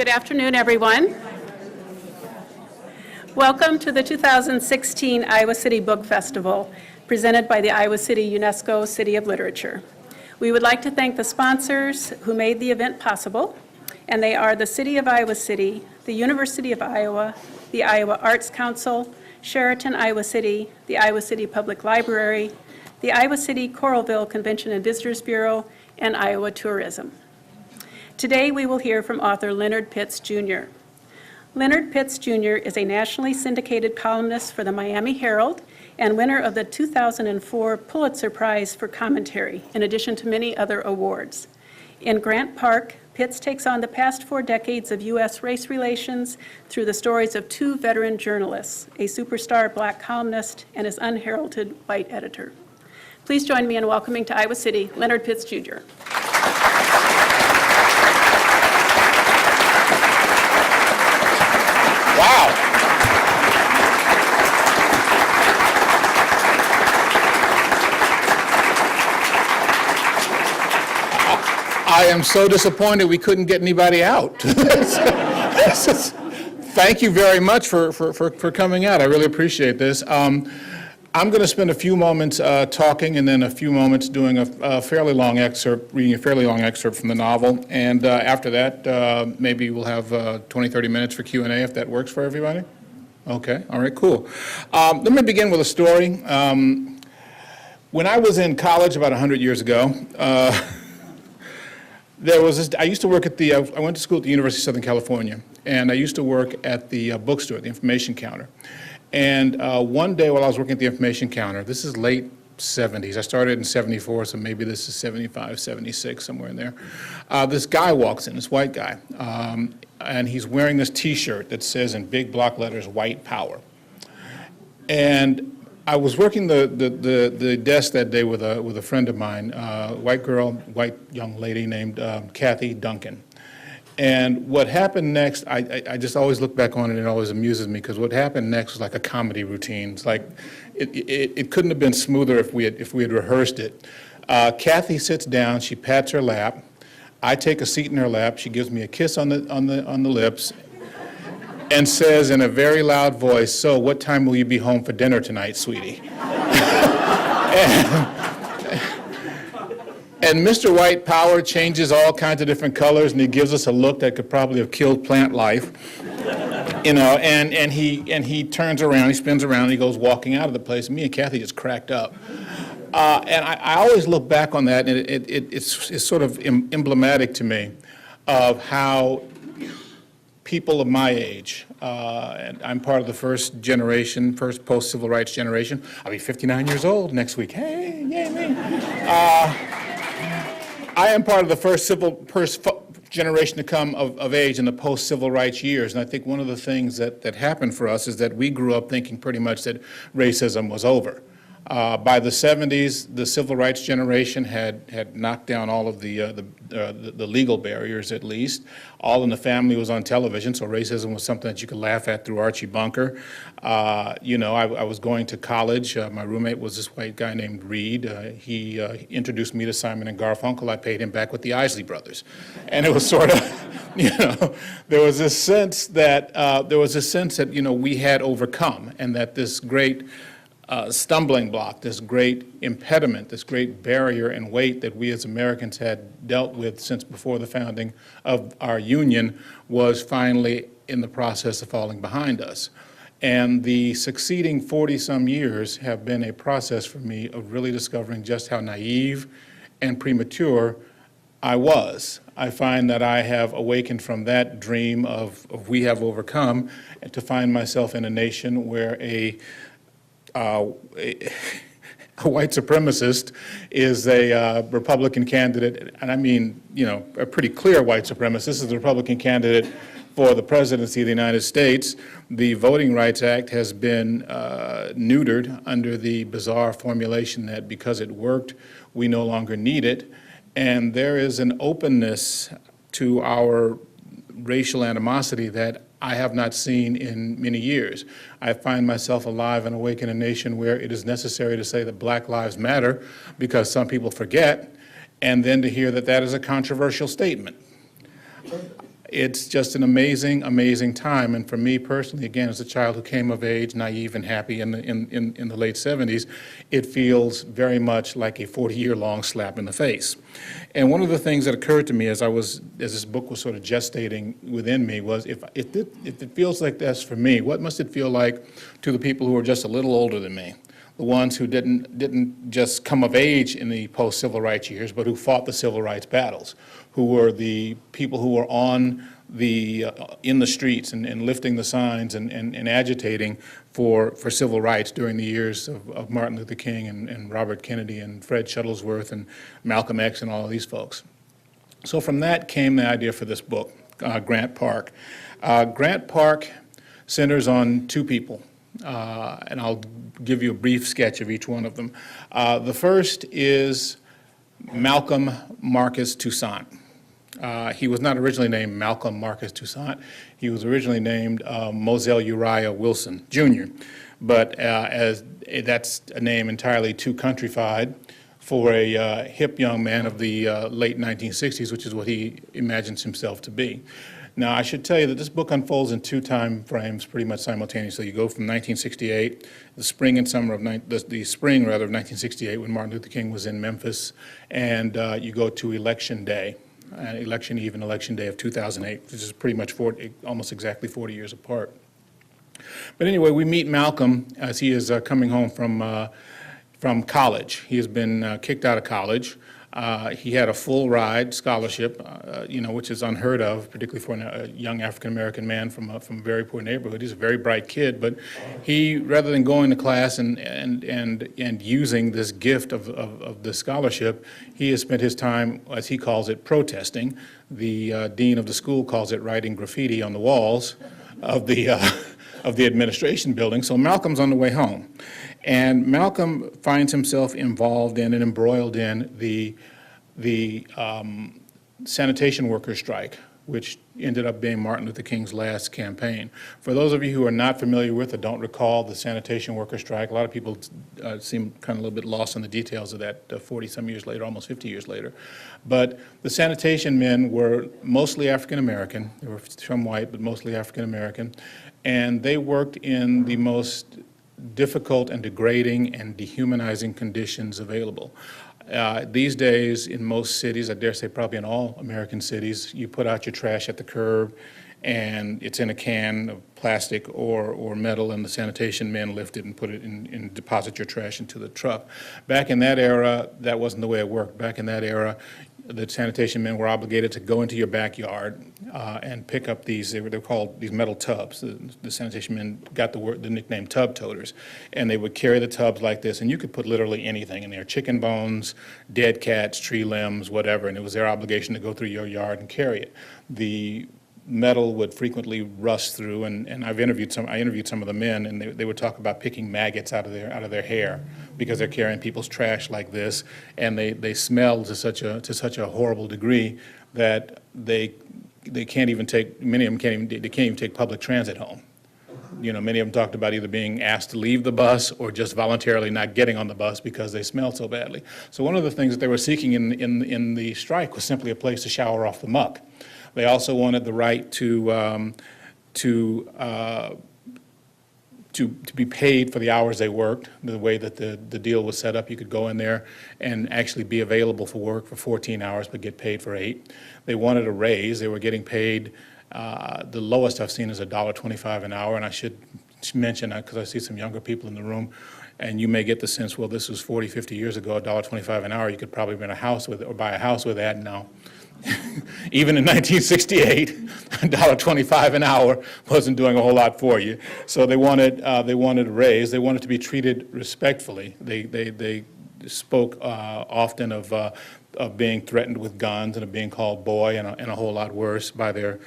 Good afternoon, everyone. Welcome to the 2016 Iowa City Book Festival, presented by the Iowa City UNESCO City of Literature. We would like to thank the sponsors who made the event possible, and they are the City of Iowa City, the University of Iowa, the Iowa Arts Council, Sheraton Iowa City, the Iowa City Public Library, the Iowa City Coralville Convention and Visitors Bureau, and Iowa Tourism. Today we will hear from author Leonard Pitts Jr. Leonard Pitts Jr. is a nationally syndicated columnist for the Miami Herald and winner of the 2004 Pulitzer Prize for Commentary, in addition to many other awards. In Grant Park, Pitts takes on the past 4 decades of U.S. race relations through the stories of 2 veteran journalists, a superstar black columnist and his unheralded white editor. Please join me in welcoming to Iowa City, Leonard Pitts Jr. Wow. I am so disappointed we couldn't get anybody out. Thank you very much for coming out. I really appreciate this. I'm going to spend a few moments talking and then a few moments doing a fairly long excerpt, reading a fairly long excerpt from the novel. And after that, maybe we'll have 20, 30 minutes for Q&A if that works for everybody. Okay, all right, cool. Let me begin with a story. When I was in college about 100 years ago, there was this, I used to work at the, I went to school at the University of Southern California, and I used to work at the bookstore, the information counter. And one day while I was working at the information counter, this is late 70s, I started in 74, so maybe this is 75, 76, somewhere in there. This guy walks in, this white guy, and he's wearing this t-shirt that says in big block letters, "White Power." And I was working the desk that day with a friend of mine, white girl, white young lady named Kathy Duncan. And what happened next, I just always look back on it and it always amuses me, because what happened next was like a comedy routine. It's like, it couldn't have been smoother if we had rehearsed it. Kathy sits down, she pats her lap, I take a seat in her lap, she gives me a kiss on the lips, and says in a very loud voice, "So what time will you be home for dinner tonight, sweetie?" And Mr. White Power changes all kinds of different colors, and he gives us a look that could probably have killed plant life, you know. And he turns around, he spins around, and he goes walking out of the place. And me and Kathy just cracked up. And I always look back on that, and it's sort of emblematic to me of how people of my age, and I'm part of the first generation, first post-civil rights generation. I'll be 59 years old next week. Hey, yay me. I am part of the first generation to come of age in the post-civil rights years, and I think one of the things that happened for us is that we grew up thinking pretty much that racism was over. By the 70s, the civil rights generation had knocked down all of the legal barriers, at least. All in the Family was on television, so racism was something that you could laugh at through Archie Bunker. You know, I was going to college. My roommate was this white guy named Reed. He introduced me to Simon & Garfunkel. I paid him back with the Isley Brothers. And it was sort of, you know, there was this sense that, you know, we had overcome, and that this great stumbling block, this great impediment, this great barrier and weight that we as Americans had dealt with since before the founding of our union was finally in the process of falling behind us. And the succeeding 40-some years have been a process for me of really discovering just how naive and premature I was. I find that I have awakened from that dream of we have overcome, and to find myself in a nation where a white supremacist is a Republican candidate, and I mean, you know, a pretty clear white supremacist is the Republican candidate for the presidency of the United States. The Voting Rights Act has been neutered under the bizarre formulation that because it worked, we no longer need it. And there is an openness to our racial animosity that I have not seen in many years. I find myself alive and awake in a nation where it is necessary to say that Black Lives Matter because some people forget, and then to hear that that is a controversial statement. It's just an amazing, amazing time. And for me personally, again, as a child who came of age, naive and happy in the late 70s, it feels very much like a 40-year-long slap in the face. And one of the things that occurred to me as this book was sort of gestating within me was, if it feels like this for me, what must it feel like to the people who are just a little older than me? The ones who didn't just come of age in the post-civil rights years, but who fought the civil rights battles, who were the people who were on in the streets and lifting the signs and agitating for civil rights during the years of Martin Luther King and Robert Kennedy and Fred Shuttlesworth and Malcolm X and all of these folks. So from that came the idea for this book, Grant Park. Grant Park centers on two people. And I'll give you a brief sketch of each one of them. The first is Malcolm Marcus Toussaint. He was not originally named Malcolm Marcus Toussaint. He was originally named Moselle Uriah Wilson Jr. But as that's a name entirely too countrified for a hip young man of the late 1960s, which is what he imagines himself to be. Now, I should tell you that this book unfolds in two time frames pretty much simultaneously. You go from 1968, the spring and summer of the spring rather of 1968, when Martin Luther King was in Memphis, and you go to Election Day, Election Eve and Election Day of 2008, which is pretty much almost exactly 40 years apart. But anyway, we meet Malcolm as he is coming home from college. He has been kicked out of college. He had a full ride scholarship, which is unheard of, particularly for a young African-American man from a very poor neighborhood. He's a very bright kid, but he, rather than going to class and using this gift of the scholarship, he has spent his time, as he calls it, protesting. The dean of the school calls it writing graffiti on the walls of the administration building. So Malcolm's on the way home. And Malcolm finds himself involved in and embroiled in the sanitation workers strike, which ended up being Martin Luther King's last campaign. For those of you who are not familiar with or don't recall the sanitation workers strike, a lot of people seem kind of a little bit lost in the details of that 40-some years later, almost 50 years later. But the sanitation men were mostly African American. They were some white, but mostly African American. And they worked in the most difficult and degrading and dehumanizing conditions available. These days, in most cities, I dare say probably in all American cities, you put out your trash at the curb and it's in a can of plastic or metal, and the sanitation men lift it and put it in and deposit your trash into the truck. Back in that era, that wasn't the way it worked. Back in that era, the sanitation men were obligated to go into your backyard and pick up these, they were called these metal tubs. The sanitation men got the nickname tub toters, and they would carry the tubs like this, and you could put literally anything in there, chicken bones, dead cats, tree limbs, whatever, and it was their obligation to go through your yard and carry it. The metal would frequently rust through, and I interviewed some of the men, and they would talk about picking maggots out of their hair because they're carrying people's trash like this, and they smell to such a horrible degree that they can't even take, many of them can't even take public transit home. You know, many of them talked about either being asked to leave the bus or just voluntarily not getting on the bus because they smelled so badly. So one of the things that they were seeking in the strike was simply a place to shower off the muck. They also wanted the right to be paid for the hours they worked. The way that the deal was set up, you could go in there and actually be available for work for 14 hours but get paid for 8. They wanted a raise. They were getting paid, the lowest I've seen is $1.25 an hour, and I should mention that because I see some younger people in the room, and you may get the sense, well, this was 40, 50 years ago, $1.25 an hour, you could probably rent a house with it or buy a house with that now. Even in 1968, $1.25 an hour wasn't doing a whole lot for you. So they wanted a raise. They wanted to be treated respectfully. They spoke often of being threatened with guns and of being called boy and a whole lot worse by their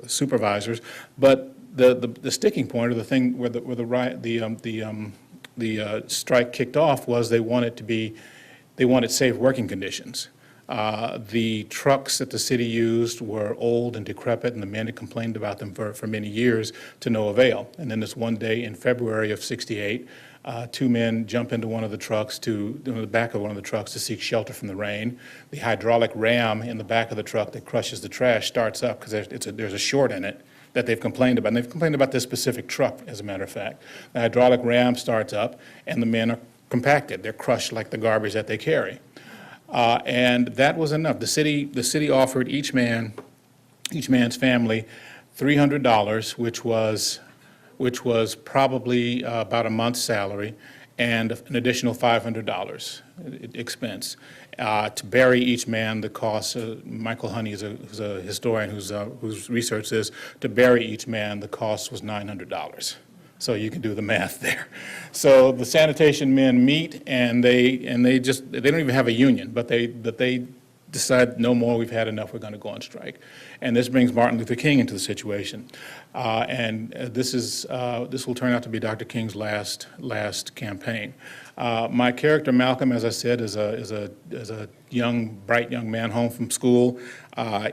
supervisors. But the sticking point, or the thing where the strike kicked off, was they wanted safe working conditions. The trucks that the city used were old and decrepit, and the men had complained about them for many years to no avail. And then this one day in February of '68, Two men jump into the back of one of the trucks to seek shelter from the rain. The hydraulic ram in the back of the truck that crushes the trash starts up because there's a short in it that they've complained about. And they've complained about this specific truck, as a matter of fact. The hydraulic ram starts up, and the men are compacted. They're crushed like the garbage that they carry. And that was enough. The city offered each man's family $300, which was probably about a month's salary, and an additional $500 expense. To bury each man, the cost, Michael Honey who's a historian whose research says, to bury each man, the cost was $900. So you can do the math there. So the sanitation men meet, and they don't even have a union, but they decide no more, we've had enough, we're going to go on strike. And this brings Martin Luther King into the situation. This will turn out to be Dr. King's last campaign. My character Malcolm, as I said, is a bright young man home from school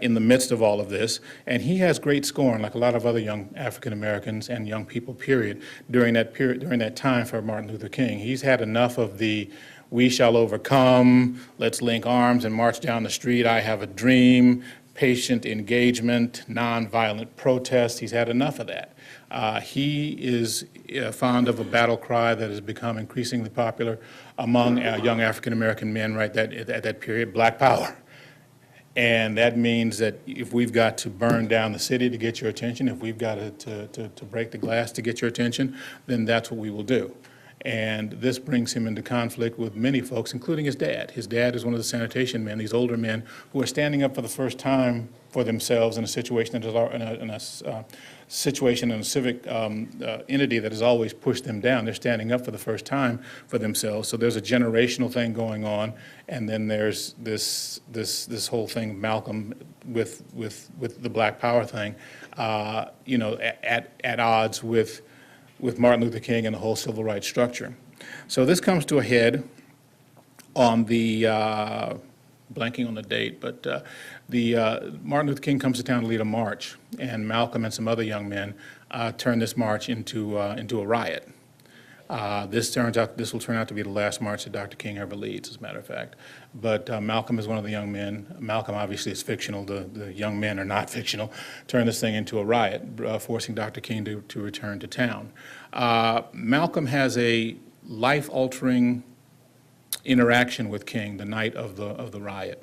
in the midst of all of this, and he has great scorn, like a lot of other young African Americans and young people, period, during that time for Martin Luther King. He's had enough of the "we shall overcome," let's link arms and march down the street, I have a dream, patient engagement, nonviolent protest. He's had enough of that. He is fond of a battle cry that has become increasingly popular among young African American men at that period, Black Power. And that means that if we've got to burn down the city to get your attention, if we've got to break the glass to get your attention, then that's what we will do. And this brings him into conflict with many folks, including his dad. His dad is one of the sanitation men, these older men who are standing up for the first time for themselves in a situation in a civic entity that has always pushed them down. They're standing up for the first time for themselves. So there's a generational thing going on, and then there's this whole thing, Malcolm, with the Black Power thing, at odds with Martin Luther King and the whole civil rights structure. So this comes to a head on the, blanking on the date, but Martin Luther King comes to town to lead a march, and Malcolm and some other young men turn this march into a riot. This will turn out to be the last march that Dr. King ever leads, as a matter of fact. But Malcolm is one of the young men. Malcolm obviously is fictional. The young men are not fictional. Turn this thing into a riot, forcing Dr. King to return to town. Malcolm has a life-altering interaction with King the night of the riot,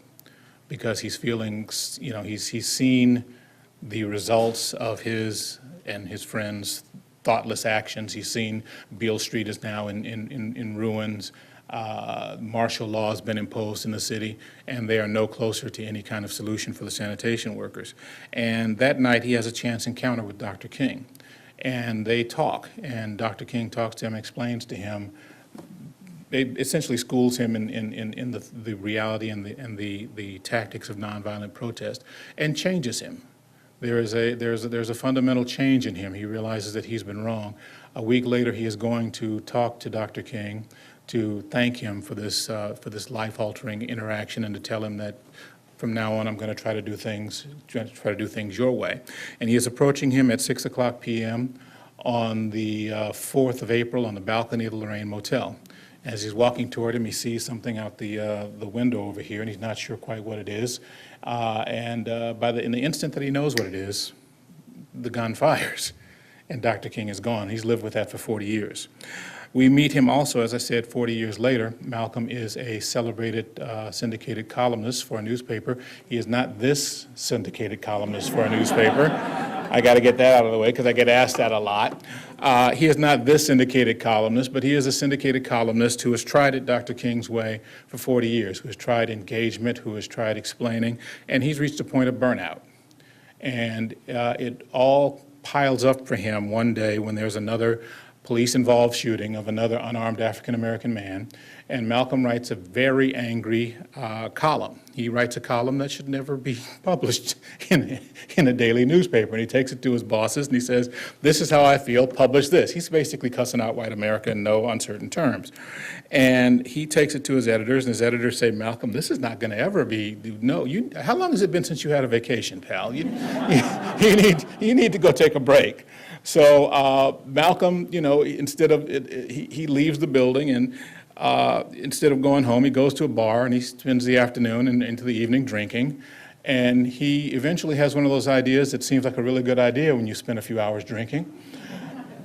because he's feeling, he's seen the results of his and his friends' thoughtless actions. He's seen Beale Street is now in ruins. Martial law has been imposed in the city, and they are no closer to any kind of solution for the sanitation workers. And that night, he has a chance encounter with Dr. King. And they talk, and Dr. King talks to him, explains to him, essentially schools him in the reality and the tactics of nonviolent protest, and changes him. There's a fundamental change in him. He realizes that he's been wrong. A week later, he is going to talk to Dr. King to thank him for this life-altering interaction, and to tell him that from now on, I'm going to try to do things your way. And he is approaching him at 6:00 p.m. on the 4th of April on the balcony of the Lorraine Motel. As he's walking toward him, he sees something out the window over here, and he's not sure quite what it is. In the instant that he knows what it is, the gun fires, and Dr. King is gone. He's lived with that for 40 years. We meet him also, as I said, 40 years later. Malcolm is a celebrated syndicated columnist for a newspaper. He is not this syndicated columnist for a newspaper. I got to get that out of the way because I get asked that a lot. He is not this syndicated columnist, but he is a syndicated columnist who has tried it Dr. King's way for 40 years, who has tried engagement, who has tried explaining, and he's reached a point of burnout. And it all piles up for him one day when there's another police-involved shooting of another unarmed African-American man, and Malcolm writes a very angry column. He writes a column that should never be published in a daily newspaper, and he takes it to his bosses and he says, "This is how I feel, publish this." He's basically cussing out white America in no uncertain terms. And he takes it to his editors, and his editors say, "Malcolm, this is not going to ever be, how long has it been since you had a vacation, pal? You need to go take a break." So Malcolm, instead of, he leaves the building, and instead of going home, he goes to a bar and he spends the afternoon and into the evening drinking. And he eventually has one of those ideas that seems like a really good idea when you spend a few hours drinking.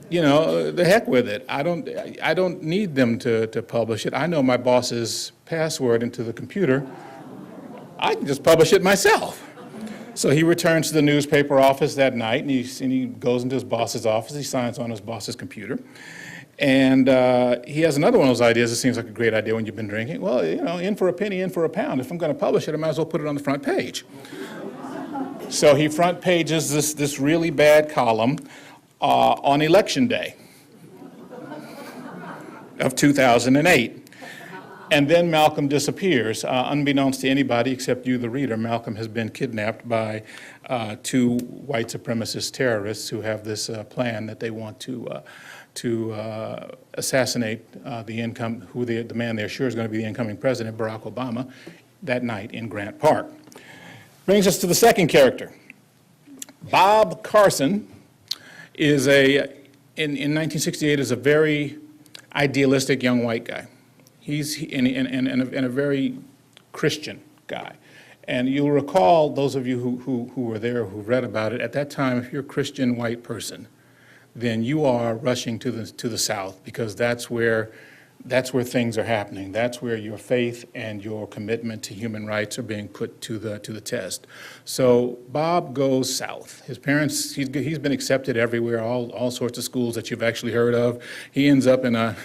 The heck with it. I don't need them to publish it. I know my boss's password into the computer. I can just publish it myself. So he returns to the newspaper office that night, and he goes into his boss's office. He signs on his boss's computer. And he has another one of those ideas that seems like a great idea when you've been drinking. Well, in for a penny, in for a pound. If I'm going to publish it, I might as well put it on the front page. So he front pages this really bad column on Election Day of 2008. And then Malcolm disappears. Unbeknownst to anybody except you, the reader, Malcolm has been kidnapped by two white supremacist terrorists who have this plan that they want to assassinate the man they're sure is going to be the incoming president, Barack Obama, that night in Grant Park. Brings us to the second character. Bob Carson is in 1968 is a very idealistic young white guy. He's a very Christian guy. And you'll recall, those of you who were there, who read about it, at that time, if you're a Christian white person, then you are rushing to the South, because that's where things are happening. That's where your faith and your commitment to human rights are being put to the test. So Bob goes south. His parents, he's been accepted everywhere, all sorts of schools that you've actually heard of. He ends up in a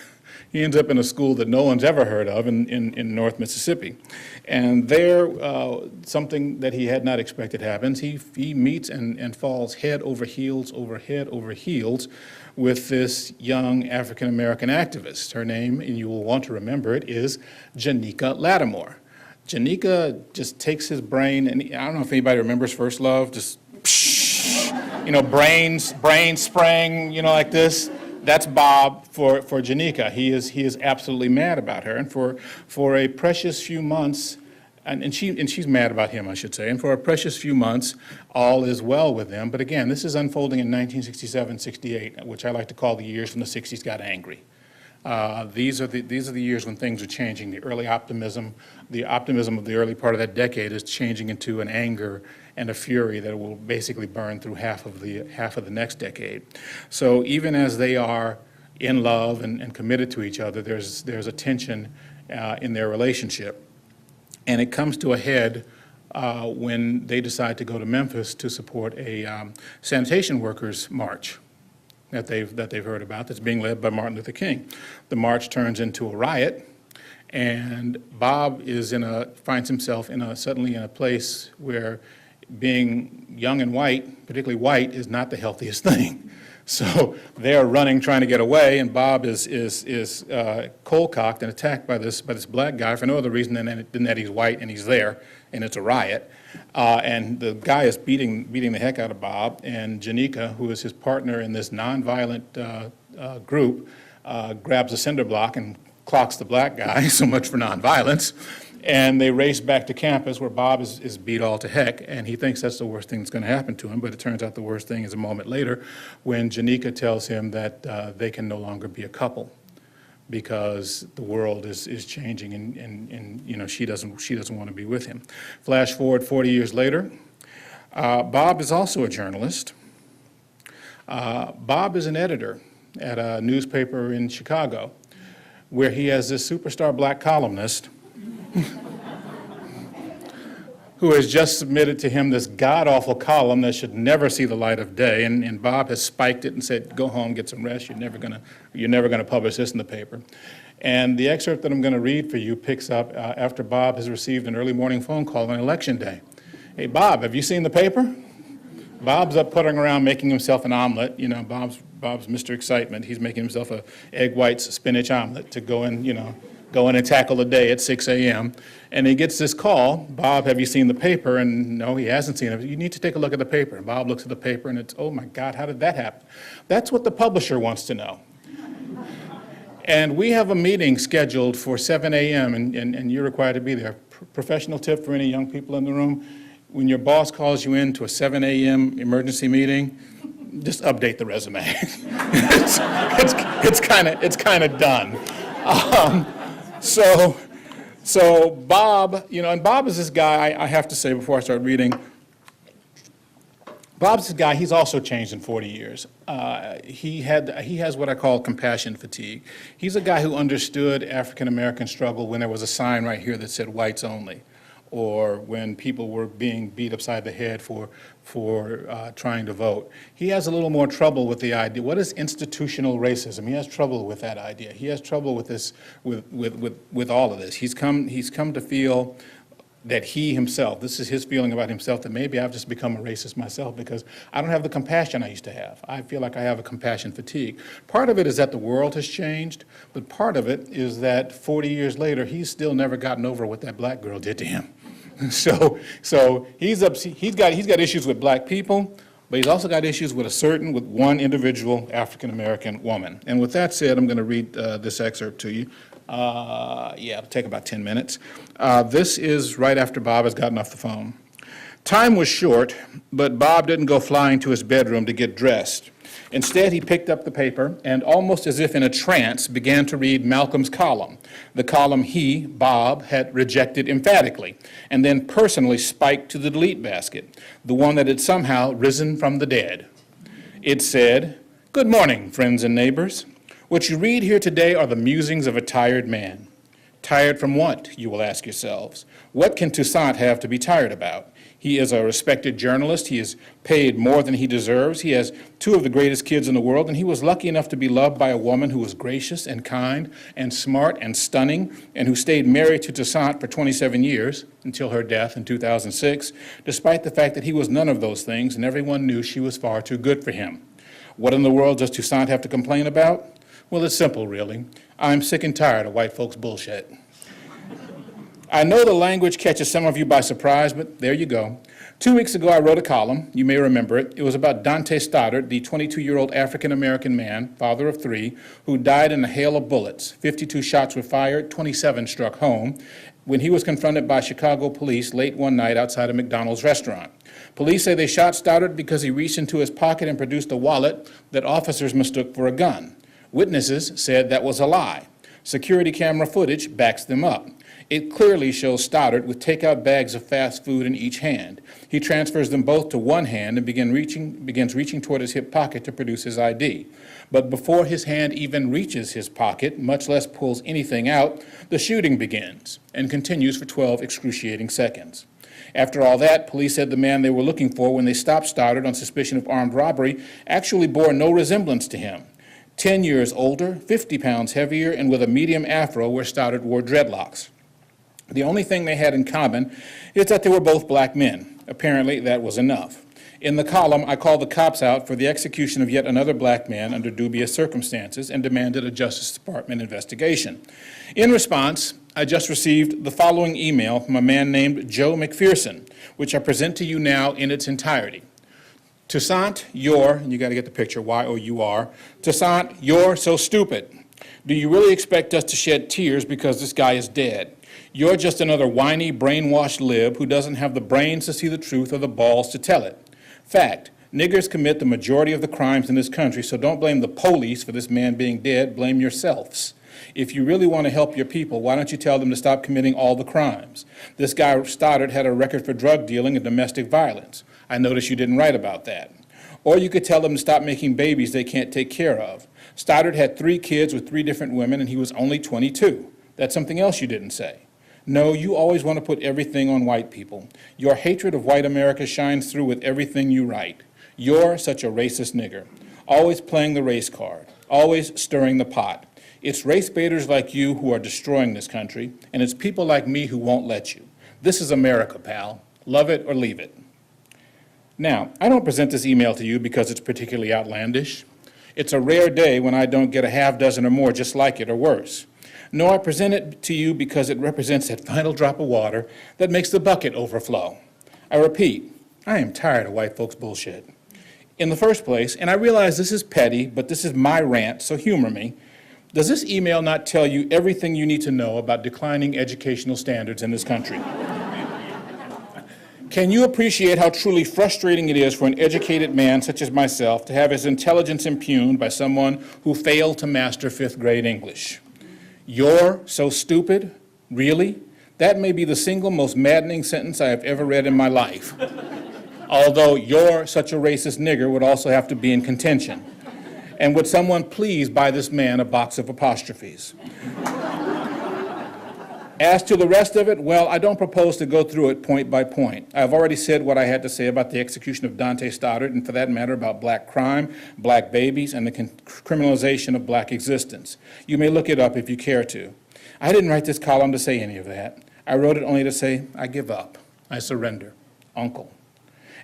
school that no one's ever heard of in North Mississippi. And there, something that he had not expected happens. He meets and falls head over heels with this young African-American activist. Her name, and you will want to remember it, is Janika Lattimore. Janika just takes his brain, and I don't know if anybody remembers First Love, just, brain spraying, like this. That's Bob for Janika. He is absolutely mad about her, and for a precious few months, and she's mad about him, I should say, and for a precious few months, all is well with them. But again, this is unfolding in 1967, 68, which I like to call the years when the 60s got angry. These are the years when things are changing. The optimism of the early part of that decade is changing into an anger and a fury that will basically burn through half of the next decade. So even as they are in love and committed to each other, there's a tension in their relationship, and it comes to a head when they decide to go to Memphis to support a sanitation workers march that they've heard about, that's being led by Martin Luther King. The march turns into a riot, and Bob finds himself suddenly in a place where being young and white, particularly white, is not the healthiest thing. So they're running, trying to get away, and Bob is cold-cocked and attacked by this black guy for no other reason than that he's white and he's there, and it's a riot. And the guy is beating the heck out of Bob, and Janika, who is his partner in this nonviolent group, grabs a cinder block and clocks the black guy. So much for nonviolence. And they race back to campus where Bob is beat all to heck, and he thinks that's the worst thing that's going to happen to him, but it turns out the worst thing is a moment later when Janika tells him that they can no longer be a couple because the world is changing, and she doesn't want to be with him. Flash forward 40 years later, Bob is also a journalist. Bob is an editor at a newspaper in Chicago where he has this superstar black columnist who has just submitted to him this god-awful column that should never see the light of day, and Bob has spiked it and said, go home, get some rest, you're never gonna publish this in the paper. And the excerpt that I'm gonna read for you picks up after Bob has received an early morning phone call on Election Day. Hey, Bob, have you seen the paper? Bob's up puttering around making himself an omelet. Bob's Mr. Excitement. He's making himself a egg whites spinach omelet to go in and tackle the day at 6 a.m. And he gets this call, Bob, have you seen the paper? And no, he hasn't seen it. You need to take a look at the paper. And Bob looks at the paper and it's, oh my God, how did that happen? That's what the publisher wants to know. And we have a meeting scheduled for 7 a.m. and you're required to be there. Professional tip for any young people in the room, when your boss calls you in to a 7 a.m. emergency meeting, just update the resume. It's kind of done. So Bob, and Bob is this guy, I have to say before I start reading, Bob's this guy, he's also changed in 40 years. He has what I call compassion fatigue. He's a guy who understood African-American struggle when there was a sign right here that said whites only, or when people were being beat upside the head for trying to vote. He has a little more trouble with the idea. What is institutional racism? He has trouble with that idea. He has trouble with this, with all of this. He's come to feel that he himself, this is his feeling about himself, that maybe I've just become a racist myself because I don't have the compassion I used to have. I feel like I have a compassion fatigue. Part of it is that the world has changed, but part of it is that 40 years later, he's still never gotten over what that black girl did to him. So he's got issues with black people, but he's also got issues with one individual African-American woman. And with that said, I'm going to read this excerpt to you. It'll take about 10 minutes. This is right after Bob has gotten off the phone. Time was short, but Bob didn't go flying to his bedroom to get dressed. Instead, he picked up the paper and, almost as if in a trance, began to read Malcolm's column, the column he, Bob, had rejected emphatically, and then personally spiked to the delete basket, the one that had somehow risen from the dead. It said, "Good morning, friends and neighbors. What you read here today are the musings of a tired man. Tired from what, you will ask yourselves? What can Toussaint have to be tired about? He is a respected journalist. He is paid more than he deserves. He has two of the greatest kids in the world, and he was lucky enough to be loved by a woman who was gracious and kind and smart and stunning, and who stayed married to Toussaint for 27 years, until her death in 2006, despite the fact that he was none of those things, and everyone knew she was far too good for him. What in the world does Toussaint have to complain about? Well, it's simple, really. I'm sick and tired of white folks' bullshit. I know the language catches some of you by surprise, but there you go. 2 weeks ago, I wrote a column. You may remember it. It was about Dante Stoddard, the 22-year-old African-American man, father of three, who died in a hail of bullets. 52 shots were fired, 27 struck home, when he was confronted by Chicago police late one night outside a McDonald's restaurant. Police say they shot Stoddard because he reached into his pocket and produced a wallet that officers mistook for a gun. Witnesses said that was a lie. Security camera footage backs them up. It clearly shows Stoddard with takeout bags of fast food in each hand. He transfers them both to one hand and begins reaching toward his hip pocket to produce his ID. But before his hand even reaches his pocket, much less pulls anything out, the shooting begins and continues for 12 excruciating seconds. After all that, police said the man they were looking for when they stopped Stoddard on suspicion of armed robbery actually bore no resemblance to him. 10 years older, 50 pounds heavier, and with a medium afro where Stoddard wore dreadlocks. The only thing they had in common is that they were both black men. Apparently, that was enough. In the column, I called the cops out for the execution of yet another black man under dubious circumstances and demanded a Justice Department investigation. In response, I just received the following email from a man named Joe McPherson, which I present to you now in its entirety. Toussaint, you're, and you got to get the picture, Y-O-U-R, Toussaint, you're so stupid. Do you really expect us to shed tears because this guy is dead? You're just another whiny, brainwashed lib who doesn't have the brains to see the truth or the balls to tell it. Fact, niggers commit the majority of the crimes in this country, so don't blame the police for this man being dead, blame yourselves. If you really want to help your people, why don't you tell them to stop committing all the crimes? This guy Stoddard had a record for drug dealing and domestic violence. I noticed you didn't write about that. Or you could tell them to stop making babies they can't take care of. Stoddard had 3 kids with 3 different women, and he was only 22. That's something else you didn't say. No, you always want to put everything on white people. Your hatred of white America shines through with everything you write. You're such a racist nigger, always playing the race card, always stirring the pot. It's race baiters like you who are destroying this country, and it's people like me who won't let you. This is America, pal. Love it or leave it. Now, I don't present this email to you because it's particularly outlandish. It's a rare day when I don't get a half dozen or more just like it or worse. No, I present it to you because it represents that final drop of water that makes the bucket overflow. I repeat, I am tired of white folks' bullshit. In the first place, and I realize this is petty, but this is my rant, so humor me, does this email not tell you everything you need to know about declining educational standards in this country? Can you appreciate how truly frustrating it is for an educated man such as myself to have his intelligence impugned by someone who failed to master fifth grade English? You're so stupid? Really? That may be the single most maddening sentence I have ever read in my life. Although "you're such a racist nigger" would also have to be in contention. And would someone please buy this man a box of apostrophes? As to the rest of it, well, I don't propose to go through it point by point. I've already said what I had to say about the execution of Dante Stoddard, and for that matter, about black crime, black babies, and the criminalization of black existence. You may look it up if you care to. I didn't write this column to say any of that. I wrote it only to say, I give up. I surrender. Uncle.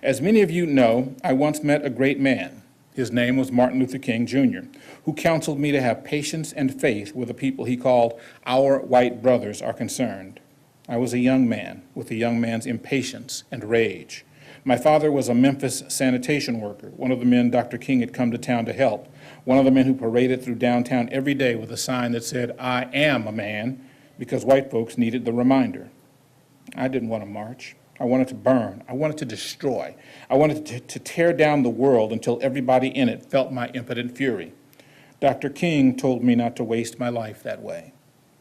As many of you know, I once met a great man. His name was Martin Luther King Jr., who counseled me to have patience and faith where the people he called our white brothers are concerned. I was a young man with a young man's impatience and rage. My father was a Memphis sanitation worker, one of the men Dr. King had come to town to help, one of the men who paraded through downtown every day with a sign that said, "I am a man," because white folks needed the reminder. I didn't want to march. I wanted to burn. I wanted to destroy. I wanted to tear down the world until everybody in it felt my impotent fury. Dr. King told me not to waste my life that way.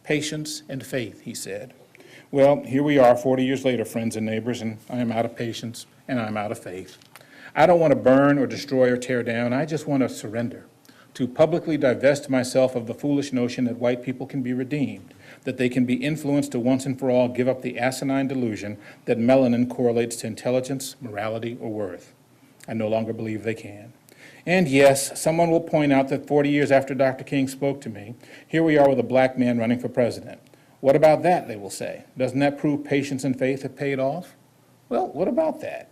Patience and faith, he said. Well, here we are 40 years later, friends and neighbors, and I am out of patience and I'm out of faith. I don't want to burn or destroy or tear down. I just want to surrender, to publicly divest myself of the foolish notion that white people can be redeemed, that they can be influenced to once and for all give up the asinine delusion that melanin correlates to intelligence, morality, or worth. I no longer believe they can. And yes, someone will point out that 40 years after Dr. King spoke to me, here we are with a black man running for president. What about that, they will say? Doesn't that prove patience and faith have paid off? Well, what about that?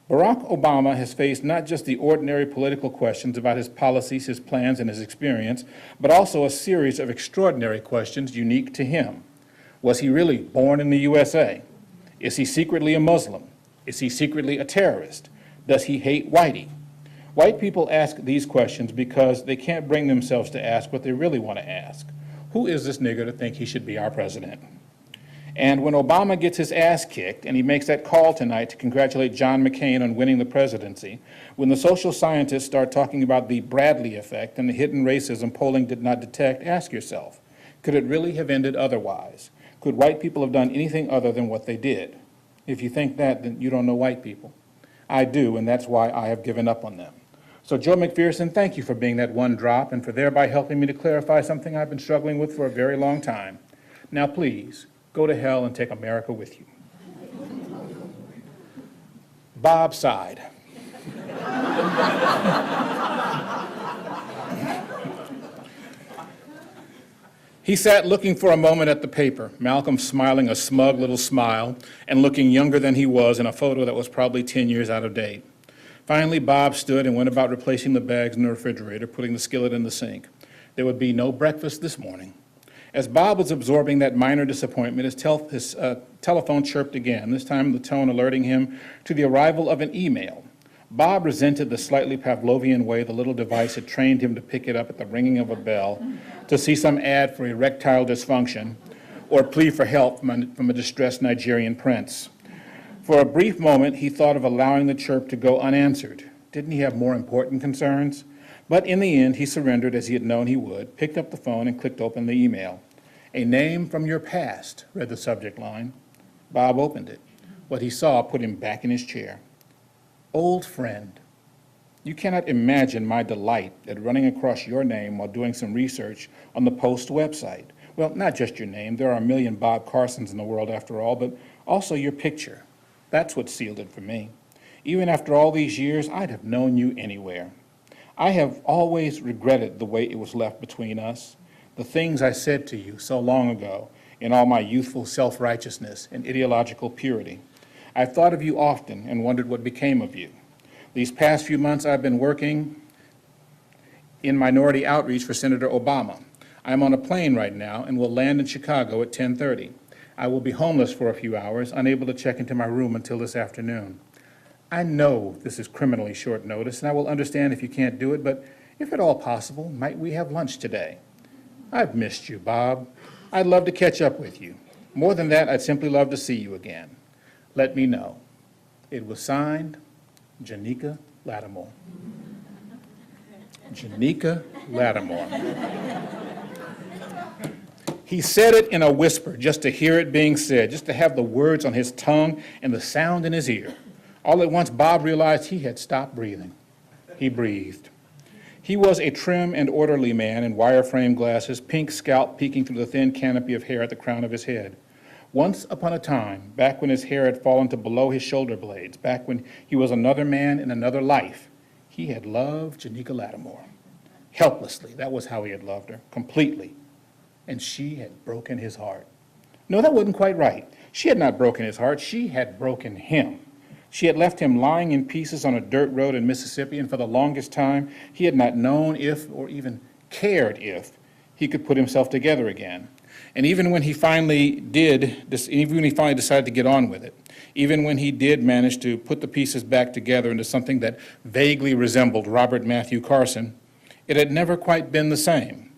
Barack Obama has faced not just the ordinary political questions about his policies, his plans, and his experience, but also a series of extraordinary questions unique to him. Was he really born in the USA? Is he secretly a Muslim? Is he secretly a terrorist? Does he hate whitey? White people ask these questions because they can't bring themselves to ask what they really want to ask. Who is this nigger to think he should be our president? And when Obama gets his ass kicked and he makes that call tonight to congratulate John McCain on winning the presidency, when the social scientists start talking about the Bradley effect and the hidden racism polling did not detect, ask yourself, could it really have ended otherwise? Could white people have done anything other than what they did? If you think that, then you don't know white people. I do, and that's why I have given up on them. So Joe McPherson, thank you for being that one drop and for thereby helping me to clarify something I've been struggling with for a very long time. Now please, go to hell and take America with you. Bob sighed. He sat looking for a moment at the paper, Malcolm smiling a smug little smile and looking younger than he was in a photo that was probably 10 years out of date. Finally, Bob stood and went about replacing the bags in the refrigerator, putting the skillet in the sink. There would be no breakfast this morning. As Bob was absorbing that minor disappointment, his telephone chirped again, this time the tone alerting him to the arrival of an email. Bob resented the slightly Pavlovian way the little device had trained him to pick it up at the ringing of a bell, to see some ad for erectile dysfunction, or plea for help from a distressed Nigerian prince. For a brief moment, he thought of allowing the chirp to go unanswered. Didn't he have more important concerns? But in the end, he surrendered as he had known he would, picked up the phone and clicked open the email. "A name from your past," read the subject line. Bob opened it. What he saw put him back in his chair. Old friend. You cannot imagine my delight at running across your name while doing some research on the Post website. Well, not just your name. There are a million Bob Carsons in the world after all, but also your picture. That's what sealed it for me. Even after all these years, I'd have known you anywhere. I have always regretted the way it was left between us, the things I said to you so long ago in all my youthful self-righteousness and ideological purity. I've thought of you often and wondered what became of you. These past few months, I've been working in minority outreach for Senator Obama. I'm on a plane right now and will land in Chicago at 10:30. I will be homeless for a few hours, unable to check into my room until this afternoon. I know this is criminally short notice, and I will understand if you can't do it, but if at all possible, might we have lunch today? I've missed you, Bob. I'd love to catch up with you. More than that, I'd simply love to see you again. Let me know. It was signed Janika Lattimore. Janika Lattimore. He said it in a whisper, just to hear it being said, just to have the words on his tongue and the sound in his ear. All at once, Bob realized he had stopped breathing. He breathed. He was a trim and orderly man in wire-frame glasses, pink scalp peeking through the thin canopy of hair at the crown of his head. Once upon a time, back when his hair had fallen to below his shoulder blades, back when he was another man in another life, he had loved Janika Lattimore. Helplessly, that was how he had loved her, completely. And she had broken his heart. No, that wasn't quite right. She had not broken his heart, she had broken him. She had left him lying in pieces on a dirt road in Mississippi, and for the longest time, he had not known if, or even cared if, he could put himself together again. And even when he finally decided to get on with it, even when he did manage to put the pieces back together into something that vaguely resembled Robert Matthew Carson, it had never quite been the same.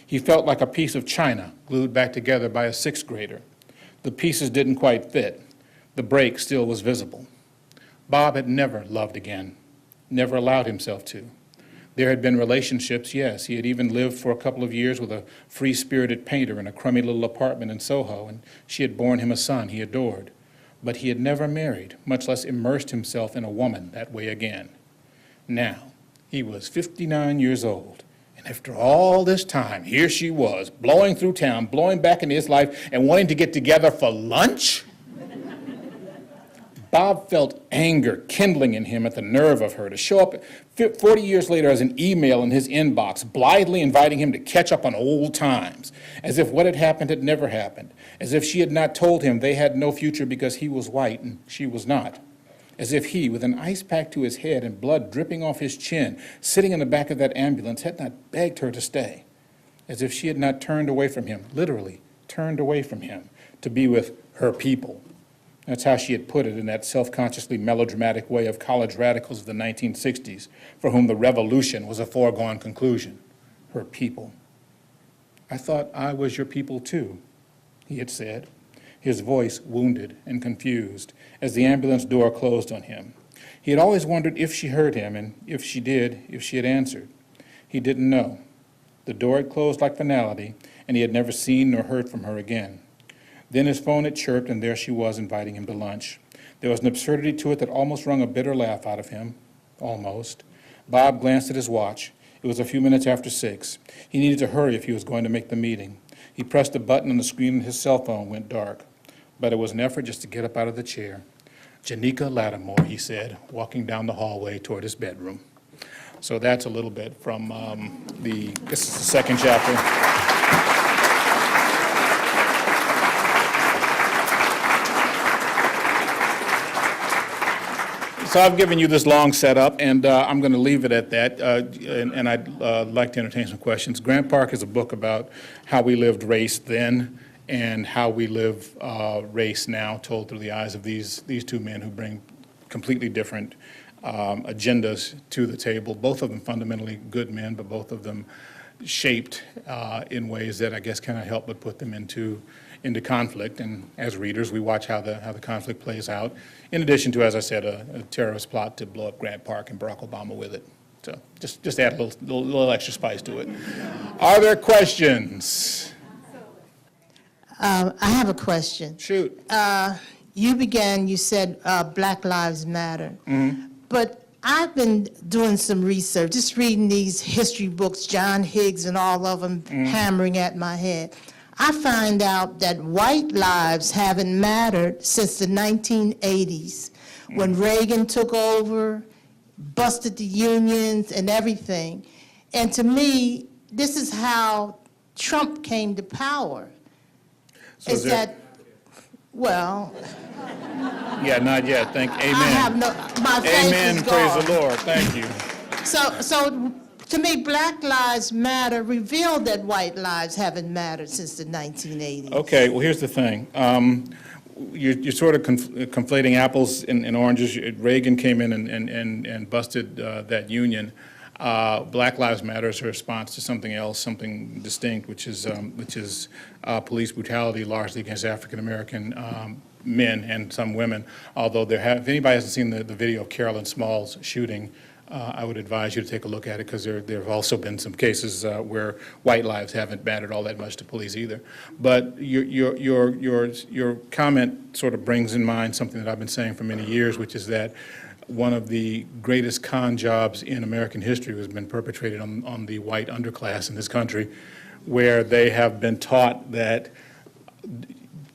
He felt like a piece of china glued back together by a sixth grader. The pieces didn't quite fit. The break still was visible. Bob had never loved again, never allowed himself to. There had been relationships, yes. He had even lived for a couple of years with a free-spirited painter in a crummy little apartment in Soho, and she had borne him a son he adored. But he had never married, much less immersed himself in a woman that way again. Now, he was 59 years old, and after all this time, here she was, blowing through town, blowing back into his life, and wanting to get together for lunch? Bob felt anger kindling in him at the nerve of her to show up 40 years later as an email in his inbox, blithely inviting him to catch up on old times, as if what had happened had never happened, as if she had not told him they had no future because he was white and she was not, as if he, with an ice pack to his head and blood dripping off his chin, sitting in the back of that ambulance, had not begged her to stay, as if she had not turned away from him, literally turned away from him, to be with her people. That's how she had put it in that self-consciously melodramatic way of college radicals of the 1960s, for whom the revolution was a foregone conclusion. Her people. I thought I was your people too, he had said, his voice wounded and confused as the ambulance door closed on him. He had always wondered if she heard him, and if she did, if she had answered. He didn't know. The door had closed like finality, and he had never seen nor heard from her again. Then his phone had chirped, and there she was inviting him to lunch. There was an absurdity to it that almost wrung a bitter laugh out of him. Almost. Bob glanced at his watch. It was a few minutes after 6. He needed to hurry if he was going to make the meeting. He pressed a button on the screen and his cell phone went dark. But it was an effort just to get up out of the chair. Janika Lattimore, he said, walking down the hallway toward his bedroom. So that's a little bit from this is the second chapter. So I've given you this long setup, and I'm going to leave it at that, and I'd like to entertain some questions. Grant Park is a book about how we lived race then and how we live race now, told through the eyes of these two men who bring completely different agendas to the table, both of them fundamentally good men, but both of them shaped in ways that I guess cannot help but put them into conflict, and as readers, we watch how the conflict plays out, in addition to, as I said, a terrorist plot to blow up Grant Park and Barack Obama with it. So just add a little extra spice to it. Are there questions? I have a question. Shoot. You said Black Lives Matter. Mm-hmm. But I've been doing some research, just reading these history books, John Higgs and all of them hammering at my head. I find out that white lives haven't mattered since the 1980s, when Reagan took over, busted the unions and everything. And to me, this is how Trump came to power. So well... Yeah, not yet. Amen. I have my faith Amen. is Praise gone. the Lord. Thank you. So to me, Black Lives Matter revealed that white lives haven't mattered since the 1980s. Okay, well, here's the thing. You're sort of conflating apples and oranges. Reagan came in and busted that union. Black Lives Matter is a response to something else, something distinct, which is police brutality, largely against African American men and some women, although if anybody hasn't seen the video of Carolyn Small's shooting, I would advise you to take a look at it, because there have also been some cases where white lives haven't mattered all that much to police either. But your comment sort of brings in mind something that I've been saying for many years, which is that one of the greatest con jobs in American history has been perpetrated on the white underclass in this country, where they have been taught that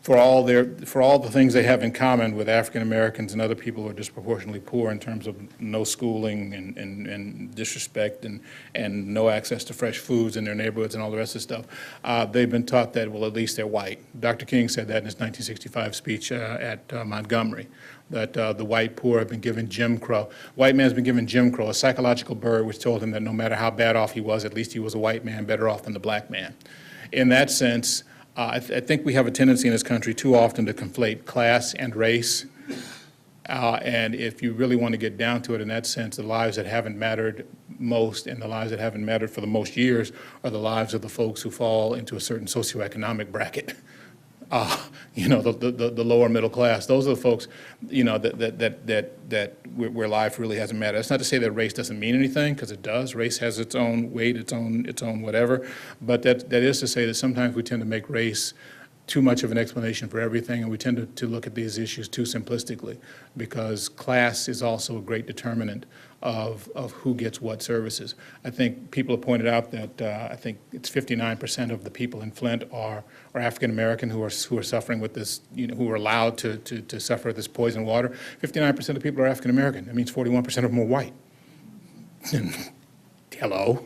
for all the things they have in common with African Americans and other people who are disproportionately poor in terms of no schooling and disrespect and no access to fresh foods in their neighborhoods and all the rest of the stuff, they've been taught that, well, at least they're white. Dr. King said that in his 1965 speech at Montgomery, that the white poor have been given Jim Crow. White man's been given Jim Crow, a psychological bird which told him that no matter how bad off he was, at least he was a white man, better off than the black man. In that sense, I think we have a tendency in this country too often to conflate class and race. And if you really want to get down to it in that sense, the lives that haven't mattered most and the lives that haven't mattered for the most years are the lives of the folks who fall into a certain socioeconomic bracket. The lower middle class. Those are the folks, that where life really hasn't mattered. That's not to say that race doesn't mean anything, because it does. Race has its own weight, its own whatever. But that is to say that sometimes we tend to make race too much of an explanation for everything, and we tend to look at these issues too simplistically, because class is also a great determinant of who gets what services. I think people have pointed out that I think it's 59% of the people in Flint are African American who are suffering with this, who are allowed to suffer this poison water. 59% of people are African American. That means 41% of them are white. Hello.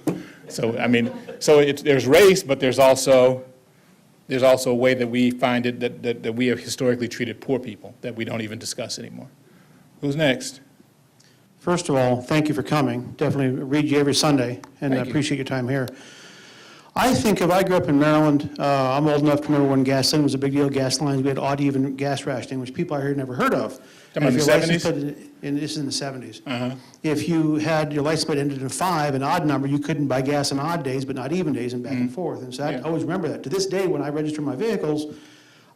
So there's race, but there's also a way that we find it that we have historically treated poor people that we don't even discuss anymore. Who's next? First of all, thank you for coming. Definitely read you every Sunday, and I appreciate your time here. I think if I grew up in Maryland, I'm old enough to remember when gasoline was a big deal, gas lines, we had odd even gas rationing, which people out here never heard of. Talking about the 70s? And this is in the 70s. If you had your license plate ended in 5, an odd number, you couldn't buy gas on odd days, but not even days, and back and forth. And so I always remember that. To this day, when I register my vehicles,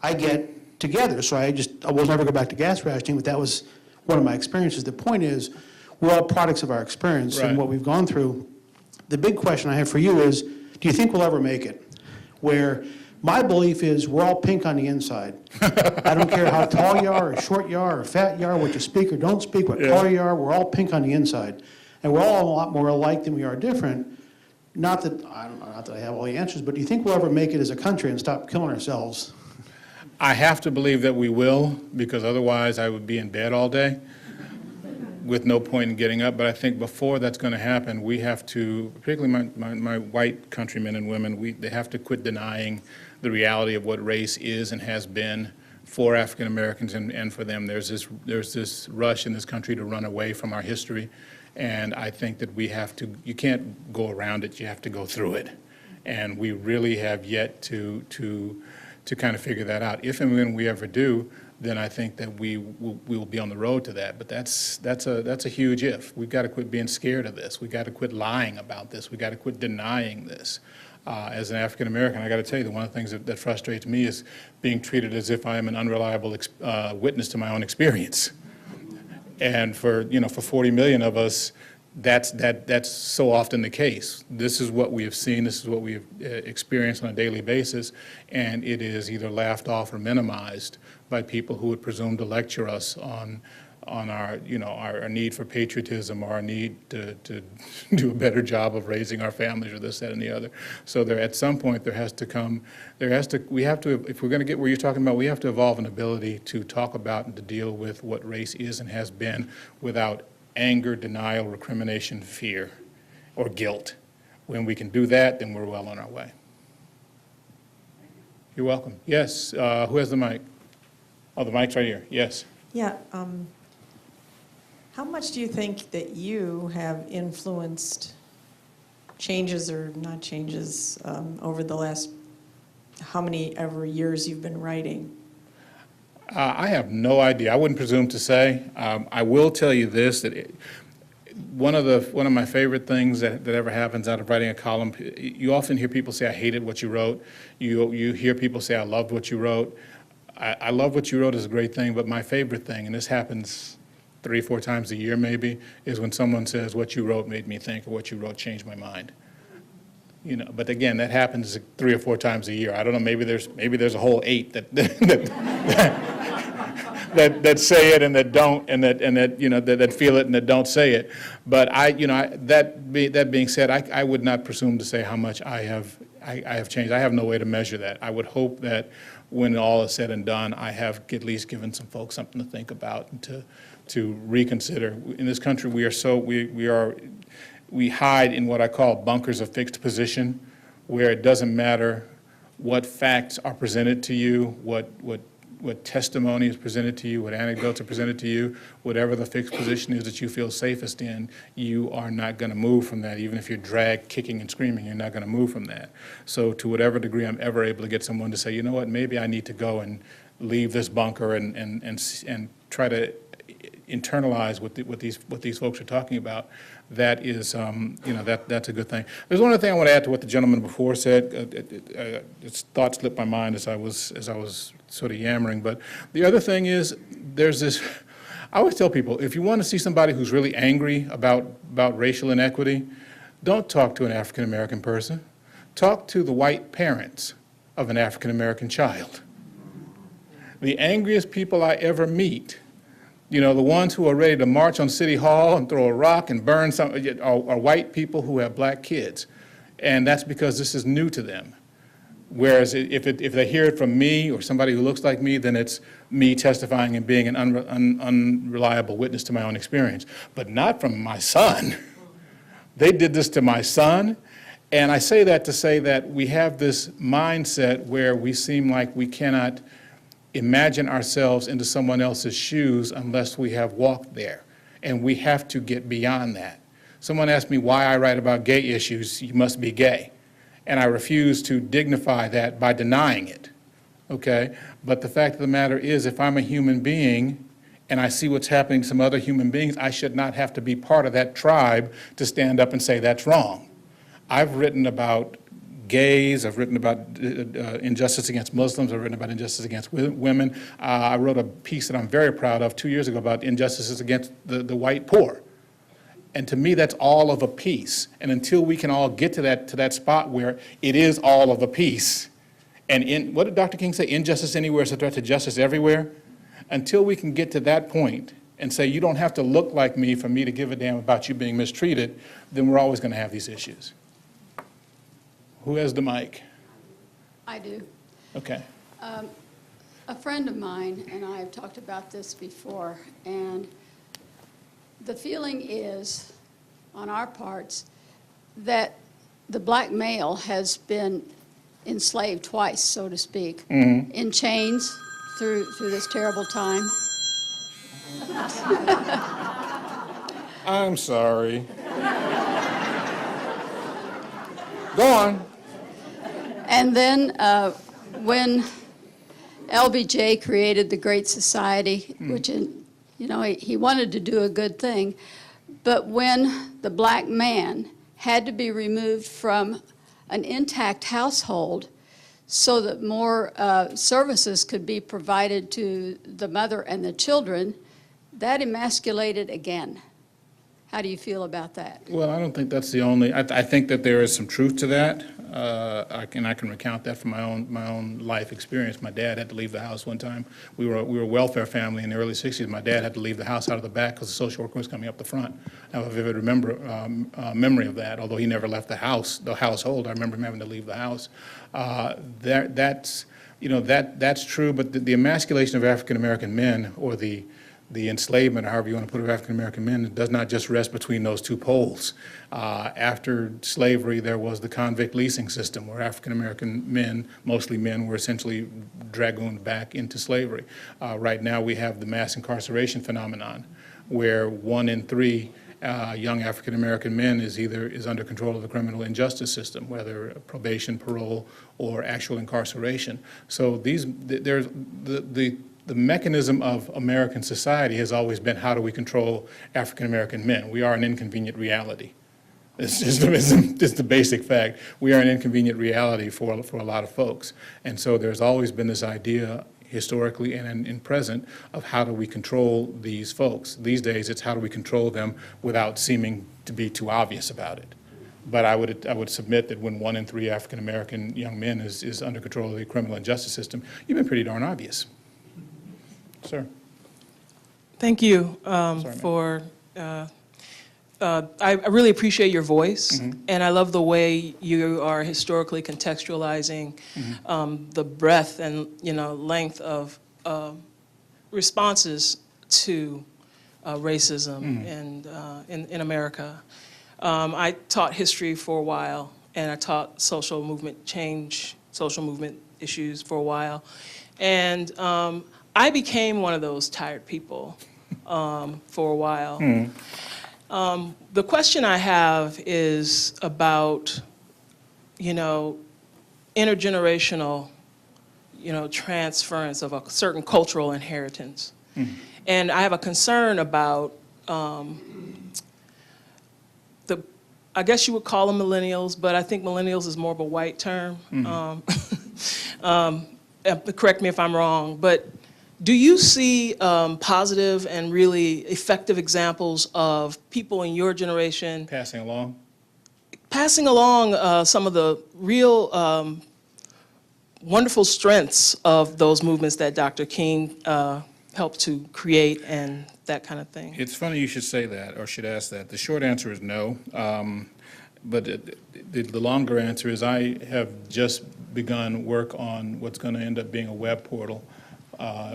I get together. So I will never go back to gas rationing, but that was one of my experiences. The point is, we're all products of our experience and what we've gone through. The big question I have for you is, do you think we'll ever make it? Where my belief is we're all pink on the inside. I don't care how tall you are, or short you are, or fat you are, what you speak or don't speak, what color you are, we're all pink on the inside. And we're all a lot more alike than we are different. Not that I have all the answers, but do you think we'll ever make it as a country and stop killing ourselves? I have to believe that we will, because otherwise I would be in bed all day with no point in getting up. But I think before that's going to happen, we have to, particularly my white countrymen and women, they have to quit denying the reality of what race is and has been for African Americans and for them. There's this rush in this country to run away from our history, and I think that you can't go around it, you have to go through it. And we really have yet to kind of figure that out. If and when we ever do, then I think that we will be on the road to that. But that's a huge if. We've got to quit being scared of this. We've got to quit lying about this. We've got to quit denying this. As an African American, I got to tell you, one of the things that frustrates me is being treated as if I am an unreliable witness to my own experience. And for 40 million of us, that's so often the case. This is what we have seen, this is what we have experienced on a daily basis, and it is either laughed off or minimized by people who would presume to lecture us on our need for patriotism or our need to do a better job of raising our families or this, that, and the other. So at some point we have to, if we're going to get where you're talking about, we have to evolve an ability to talk about and to deal with what race is and has been without anger, denial, recrimination, fear, or guilt. When we can do that, then we're well on our way. You're welcome. Yes, who has the mic? Oh, the mic's right here. Yes. Yeah. How much do you think that you have influenced changes or not changes over the last how many ever years you've been writing? I have no idea. I wouldn't presume to say. I will tell you this, that one of my favorite things that ever happens out of writing a column, you often hear people say, I hated what you wrote. You hear people say, I loved what you wrote. I love what you wrote is a great thing, but my favorite thing, and this happens 3 or 4 times a year maybe, is when someone says, what you wrote made me think, or what you wrote changed my mind. You know, but again, that happens 3 or 4 times a year. I don't know, maybe there's a whole 8 that say it and that don't, and that you know, that feel it and that don't say it. But that being said, I would not presume to say how much I have changed. I have no way to measure that. I would hope that when all is said and done, I have at least given some folks something to think about and to reconsider. In this country, we hide in what I call bunkers of fixed position, where it doesn't matter what facts are presented to you, what testimony is presented to you, what anecdotes are presented to you, whatever the fixed position is that you feel safest in, you are not going to move from that. Even if you're dragged kicking and screaming, you're not going to move from that. So to whatever degree I'm ever able to get someone to say, you know what, maybe I need to go and leave this bunker and try to internalize what these folks are talking about, that is, that's a good thing. There's one other thing I want to add to what the gentleman before said. This thought slipped my mind as I was sort of yammering. But the other thing is, there's this. I always tell people, if you want to see somebody who's really angry about racial inequity, don't talk to an African American person. Talk to the white parents of an African American child. The angriest people I ever meet, you know, the ones who are ready to march on City Hall and throw a rock and burn something, are white people who have black kids. And that's because this is new to them. Whereas if they hear it from me or somebody who looks like me, then it's me testifying and being an unreliable witness to my own experience. But not from my son. They did this to my son. And I say that to say that we have this mindset where we seem like we cannot imagine ourselves into someone else's shoes unless we have walked there. And we have to get beyond that. Someone asked me why I write about gay issues. You must be gay. And I refuse to dignify that by denying it, okay? But the fact of the matter is, if I'm a human being and I see what's happening to some other human beings, I should not have to be part of that tribe to stand up and say that's wrong. I've written about gays, I've written about injustice against Muslims, I've written about injustice against women. I wrote a piece that I'm very proud of 2 years ago about injustices against the white poor. And to me, that's all of a piece. And until we can all get to that spot where it is all of a piece, and what did Dr. King say? Injustice anywhere is a threat to justice everywhere. Until we can get to that point and say, you don't have to look like me for me to give a damn about you being mistreated, then we're always going to have these issues. Who has the mic? I do. Okay. A friend of mine and I have talked about this before, and the feeling is, on our parts, that the black male has been enslaved twice, so to speak, in chains through this terrible time. I'm sorry. Go on. And then when LBJ created the Great Society, which, he wanted to do a good thing, but when the black man had to be removed from an intact household so that more services could be provided to the mother and the children, that emasculated again. How do you feel about that? Well, I don't think that's the only. I think that there is some truth to that. I can recount that from my own life experience. My dad had to leave the house one time. We were a welfare family in the early '60s. My dad had to leave the house out of the back because the social worker was coming up the front. I have a vivid memory of that. Although he never left the household, I remember him having to leave the house. That's true. But the emasculation of African American men, or the enslavement, or however you want to put it, of African American men, does not just rest between those two poles. After slavery, there was the convict leasing system, where African American men, mostly men, were essentially dragooned back into slavery. Right now, we have the mass incarceration phenomenon, where 1 in 3 young African American men is under control of the criminal injustice system, whether probation, parole, or actual incarceration. So the mechanism of American society has always been, how do we control African American men? We are an inconvenient reality. It's the basic fact. We are an inconvenient reality for a lot of folks. And so there's always been this idea historically and in present, of how do we control these folks. These days, it's how do we control them without seeming to be too obvious about it. But I would submit that when 1 in 3 African-American young men is under control of the criminal and justice system, you've been pretty darn obvious. Sir. Thank you ma'am. I really appreciate your voice, and I love the way you are historically contextualizing the breadth and length of responses to racism in America. I taught history for a while, and I taught social movement issues for a while, and I became one of those tired people for a while. The question I have is about, intergenerational, transference of a certain cultural inheritance. And I have a concern about I guess you would call them millennials, but I think millennials is more of a white term. Correct me if I'm wrong, but do you see positive and really effective examples of people in your generation Passing along? Some of the real wonderful strengths of those movements that Dr. King helped to create and that kind of thing? It's funny you should say that, or should ask that. The short answer is no. But the longer answer is I have just begun work on what's going to end up being a web portal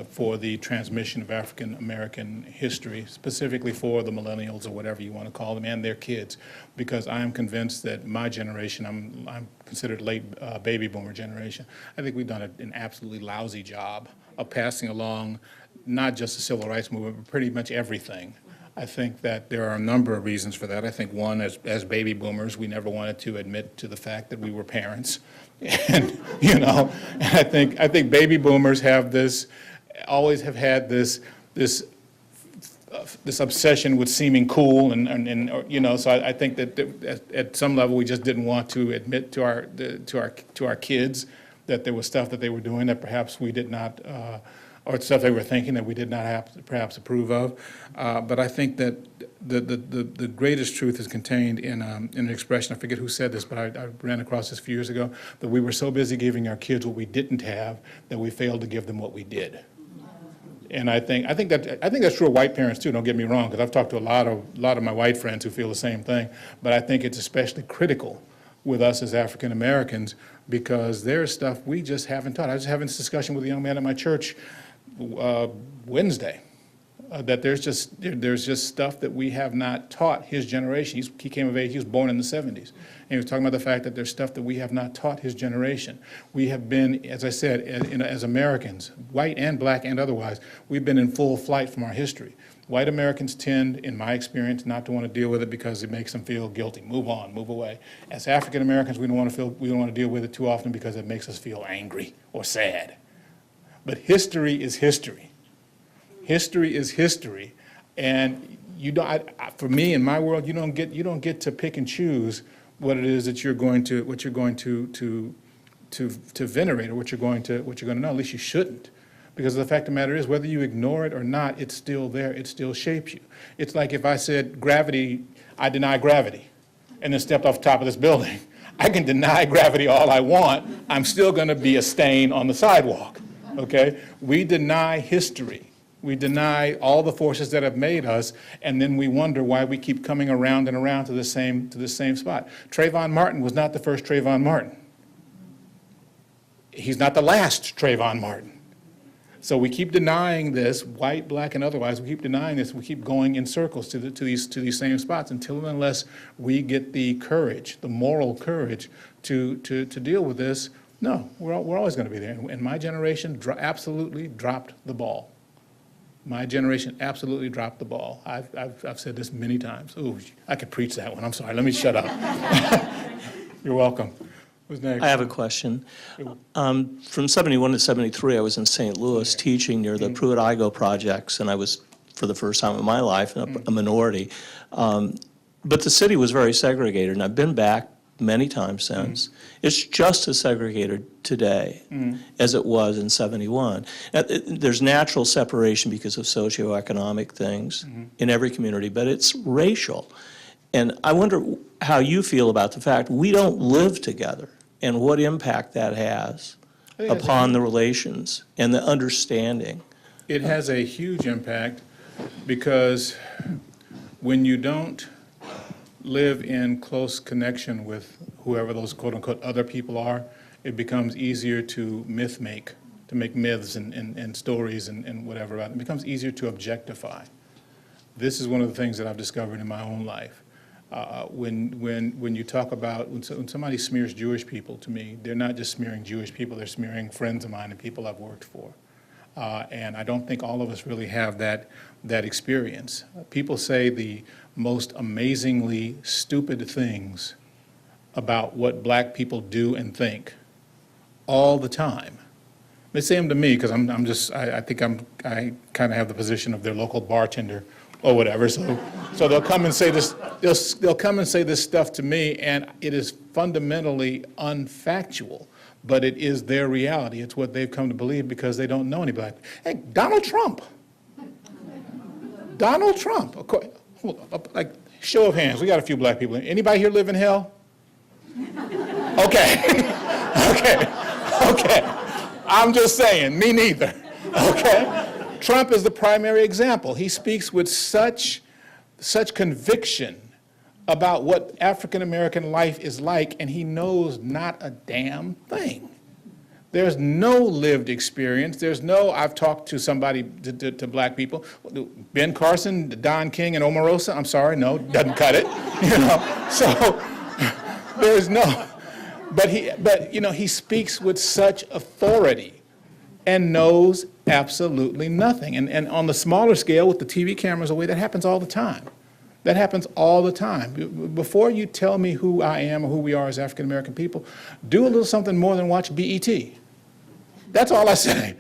for the transmission of African American history, specifically for the millennials or whatever you want to call them, and their kids, because I am convinced that my generation, I'm considered late baby boomer generation, I think we've done an absolutely lousy job of passing along not just the civil rights movement, but pretty much everything. I think that there are a number of reasons for that. I think one, as baby boomers, we never wanted to admit to the fact that we were parents. And, I think baby boomers always have had this obsession with seeming cool and so I think that at some level we just didn't want to admit to our kids that there was stuff that they were doing that perhaps we did not, or stuff they were thinking that we did not have to perhaps approve of. But I think that the greatest truth is contained in an expression, I forget who said this, but I ran across this a few years ago, that we were so busy giving our kids what we didn't have that we failed to give them what we did. And I think that's true of white parents too, don't get me wrong, because I've talked to a lot of my white friends who feel the same thing, but I think it's especially critical with us as African Americans because there's stuff we just haven't taught. I was having this discussion with a young man at my church Wednesday, that there's just stuff that we have not taught his generation. He came of age, he was born in the 70s. And he was talking about the fact that there's stuff that we have not taught his generation. We have been, as I said, as Americans, white and black and otherwise, we've been in full flight from our history. White Americans tend, in my experience, not to want to deal with it because it makes them feel guilty. Move on, move away. As African Americans, we don't want to deal with it too often because it makes us feel angry or sad. But history is history. History is history, and for me in my world, you don't get to pick and choose what it is that you're going to venerate or what you're going to know. At least you shouldn't, because the fact of the matter is, whether you ignore it or not, it's still there. It still shapes you. It's like if I said gravity, I deny gravity, and then stepped off the top of this building. I can deny gravity all I want. I'm still going to be a stain on the sidewalk. Okay? We deny history. We deny all the forces that have made us, and then we wonder why we keep coming around and around to the same spot. Trayvon Martin was not the first Trayvon Martin. He's not the last Trayvon Martin. So we keep denying this, white, black, and otherwise. We keep denying this. We keep going in circles to these same spots until and unless we get the courage, the moral courage, to deal with this. No, we're always going to be there. And my generation absolutely dropped the ball. My generation absolutely dropped the ball. I've said this many times. Ooh, I could preach that one. I'm sorry. Let me shut up. You're welcome. Who's next? I have a question. From 71 to 73, I was in St. Louis teaching near the Pruitt-Igoe projects, and I was, for the first time in my life, a minority. But the city was very segregated, and I've been back many times since. It's just as segregated today as it was in 71. There's natural separation because of socioeconomic things in every community, but it's racial. And I wonder how you feel about the fact we don't live together and what impact that has upon the relations and the understanding. It has a huge impact because when you don't live in close connection with whoever those quote-unquote other people are, it becomes easier to make myths and stories and whatever. It becomes easier to objectify. This is one of the things that I've discovered in my own life. When you talk about, when somebody smears Jewish people to me, they're not just smearing Jewish people, they're smearing friends of mine and people I've worked for. And I don't think all of us really have that experience. People say the most amazingly stupid things about what black people do and think all the time. They say them to me because I think I kind of have the position of their local bartender or whatever. So they'll come and say this. They'll come and say this stuff to me, and it is fundamentally unfactual. But it is their reality. It's what they've come to believe because they don't know any black. Hey, Donald Trump. Donald Trump. Of course, like, show of hands. We got a few black people. Anybody here live in hell? Okay. Okay. I'm just saying, me neither. Okay. Trump is the primary example. He speaks with such conviction about what African-American life is like, and he knows not a damn thing. There's no lived experience. There's no, I've talked to somebody, to black people, Ben Carson, Don King, and Omarosa, I'm sorry, no, doesn't cut it, So there's no, but he speaks with such authority and knows absolutely nothing. And on the smaller scale, with the TV cameras away, that happens all the time. That happens all the time. Before you tell me who I am or who we are as African-American people, do a little something more than watch BET. That's all I say.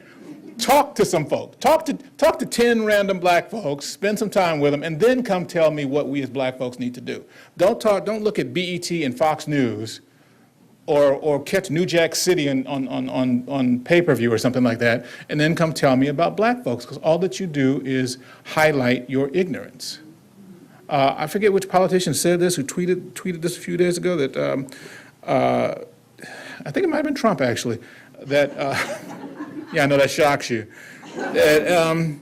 Talk to some folks. Talk to 10 random black folks, spend some time with them, and then come tell me what we as black folks need to do. Don't look at BET and Fox News or catch New Jack City on pay-per-view or something like that, and then come tell me about black folks, because all that you do is highlight your ignorance. I forget which politician said this, who tweeted this a few days ago, that I think it might have been Trump, actually, that, yeah, I know that shocks you, that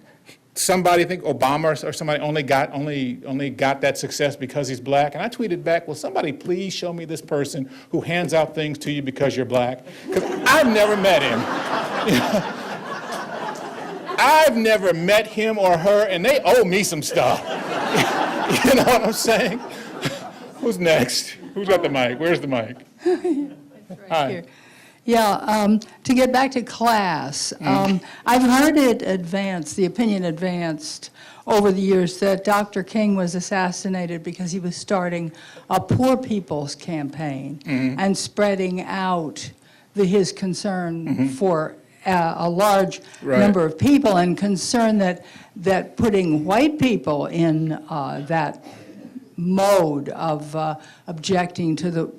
somebody, I think Obama or somebody, only got that success because he's black. And I tweeted back, will somebody please show me this person who hands out things to you because you're black? Because I've never met him. I've never met him or her, and they owe me some stuff. You know what I'm saying? Who's next? Who's got the mic? Where's the mic? Hi. Here. Yeah, to get back to class, I've heard it advanced, the opinion advanced over the years that Dr. King was assassinated because he was starting a poor people's campaign and spreading out his concern for a large number of people, and concern that putting white people in that mode of objecting to the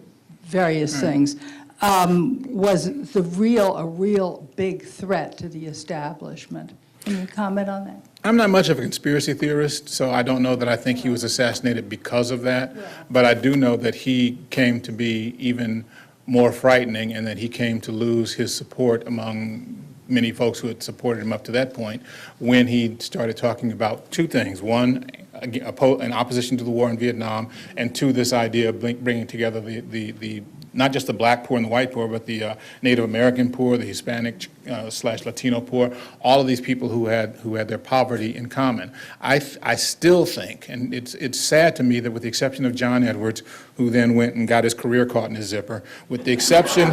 various things was a real big threat to the establishment. Can you comment on that? I'm not much of a conspiracy theorist, so I don't know that I think he was assassinated because of that. But I do know that he came to be even more frightening, and that he came to lose his support among many folks who had supported him up to that point when he started talking about two things. One, in opposition to the war in Vietnam, and two, this idea of bringing together the not just the black poor and the white poor, but the Native American poor, the Hispanic / Latino poor, all of these people who had their poverty in common. I still think, and it's sad to me that with the exception of John Edwards, who then went and got his career caught in his zipper, with the exception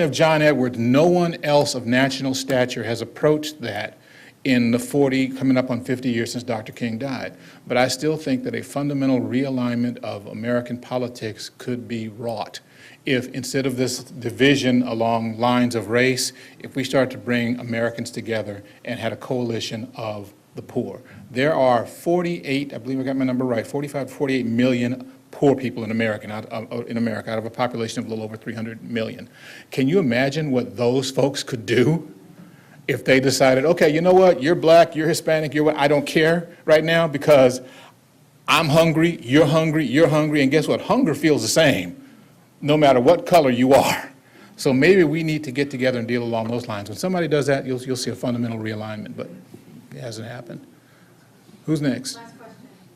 of John Edwards, no one else of national stature has approached that in the coming up on 50 years since Dr. King died. But I still think that a fundamental realignment of American politics could be wrought if, instead of this division along lines of race, if we start to bring Americans together and had a coalition of the poor. There are 48, I believe I got my number right, 45, 48 million poor people in America, out of a population of a little over 300 million. Can you imagine what those folks could do if they decided, okay, you know what, you're black, you're Hispanic, you're what, I don't care right now because I'm hungry, you're hungry, and guess what? Hunger feels the same, no matter what color you are. So maybe we need to get together and deal along those lines. When somebody does that, you'll see a fundamental realignment, but it hasn't happened. Who's next?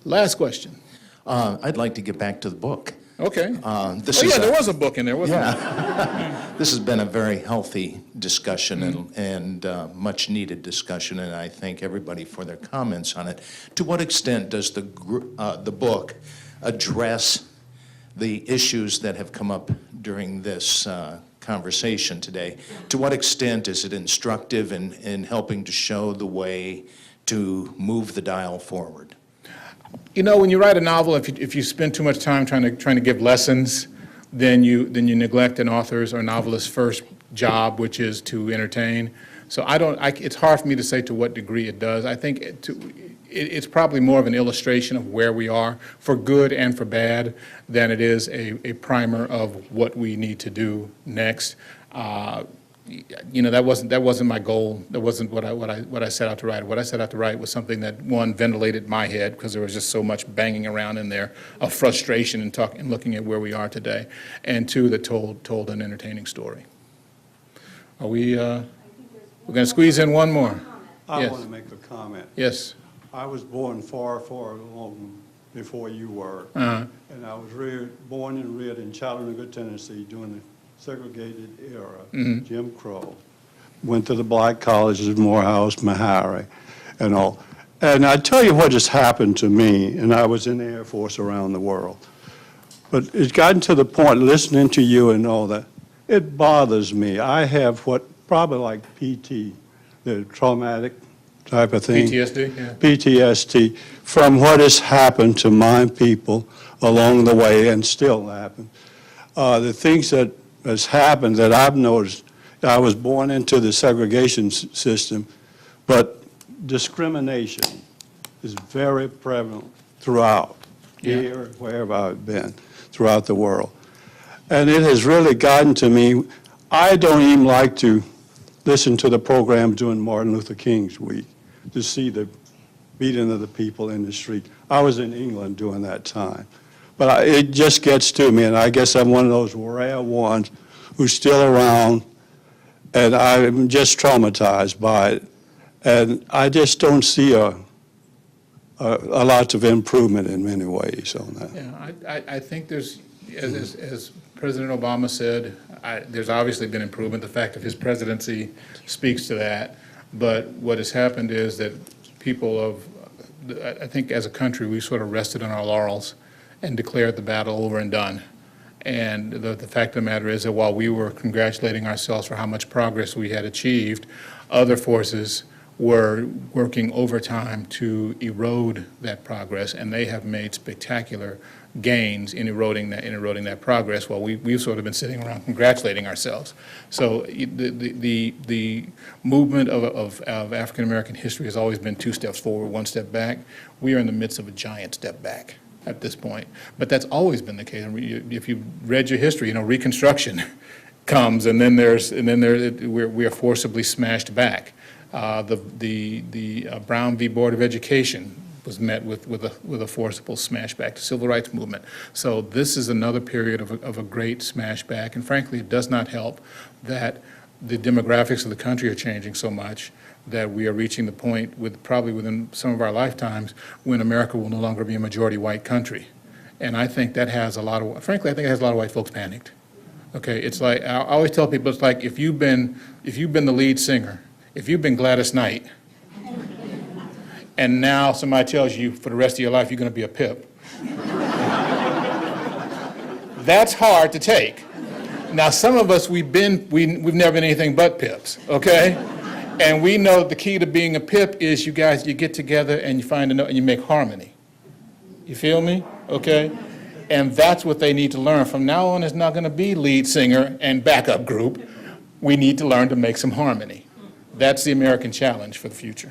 Last question. I'd like to get back to the book. Okay. There was a book in there, wasn't there? Yeah. This has been a very healthy discussion and much needed discussion, and I thank everybody for their comments on it. To what extent does the book address the issues that have come up during this conversation today? To what extent is it instructive in helping to show the way to move the dial forward? You know, when you write a novel, if you spend too much time trying to give lessons, then you neglect an author's or novelist's first job, which is to entertain. So it's hard for me to say to what degree it does. I think it's probably more of an illustration of where we are, for good and for bad, than it is a primer of what we need to do next. You know, that wasn't my goal. That wasn't what I set out to write. What I set out to write was something that, one, ventilated my head, because there was just so much banging around in there of frustration and looking at where we are today, and two, that told an entertaining story. Are we? We're going to squeeze in one more. I Yes. want to make a comment. Yes. I was born far, far long before you were. Uh-huh. And I was born and reared in Chattanooga, Tennessee during the segregated era, Jim Crow. Went to the black colleges, Morehouse, Meharry, and all. And I tell you what just happened to me, and I was in the Air Force around the world. But it's gotten to the point, listening to you and all that, it bothers me. I have what probably like PT, the traumatic type of thing. PTSD, yeah. PTSD, from what has happened to my people along the way and still happen. The things that has happened that I've noticed, I was born into the segregation system, but discrimination is very prevalent throughout, here, wherever I've been, throughout the world. And it has really gotten to me. I don't even like to listen to the program during Martin Luther King's week to see the beating of the people in the street. I was in England during that time. But it just gets to me, and I guess I'm one of those rare ones who's still around, and I'm just traumatized by it. And I just don't see a lot of improvement in many ways on that. Yeah, I think there's, as President Obama said, there's obviously been improvement. The fact of his presidency speaks to that. But what has happened is that I think as a country, we sort of rested on our laurels and declared the battle over and done. And the fact of the matter is that while we were congratulating ourselves for how much progress we had achieved, other forces were working overtime to erode that progress, and they have made spectacular gains in eroding that progress, while we've sort of been sitting around congratulating ourselves. So the movement of African American history has always been 2 steps forward, 1 step back. We are in the midst of a giant step back at this point. But that's always been the case. I mean, if you read your history, you know, Reconstruction comes, and then we are forcibly smashed back. The Brown v. Board of Education was met with a forcible smashback. The Civil Rights Movement. So this is another period of a great smashback, and frankly, it does not help that the demographics of the country are changing so much that we are reaching the point, probably within some of our lifetimes, when America will no longer be a majority white country. And I think that has frankly, I think it has a lot of white folks panicked. Okay, it's like, I always tell people, it's like if you've been the lead singer, if you've been Gladys Knight, and now somebody tells you for the rest of your life you're going to be a Pip, that's hard to take. Now, some of us, we've never been anything but Pips, okay? And we know the key to being a Pip is you get together and you find a note and you make harmony. You feel me? Okay? And that's what they need to learn. From now on, it's not going to be lead singer and backup group. We need to learn to make some harmony. That's the American challenge for the future.